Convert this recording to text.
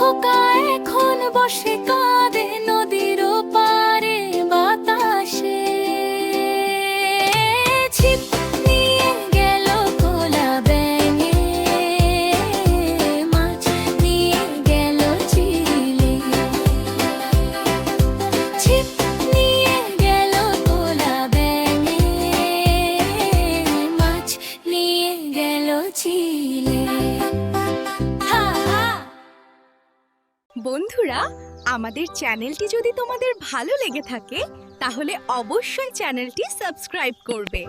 খোকা এখন বসে কাঁদে নদীর পারে বাতাসে। ছিপ নিয়ে গেল কোলা ব্যাঙে, মাছ নিয়ে গেল চিলে। ছিপ নিয়ে গেল কোলা ব্যাঙে, মাছ নিয়ে গেল চিলে। বন্ধুরা, আমাদের চ্যানেলটি যদি তোমাদের ভালো লেগে থাকে তাহলে অবশ্যই চ্যানেলটি সাবস্ক্রাইব করবে।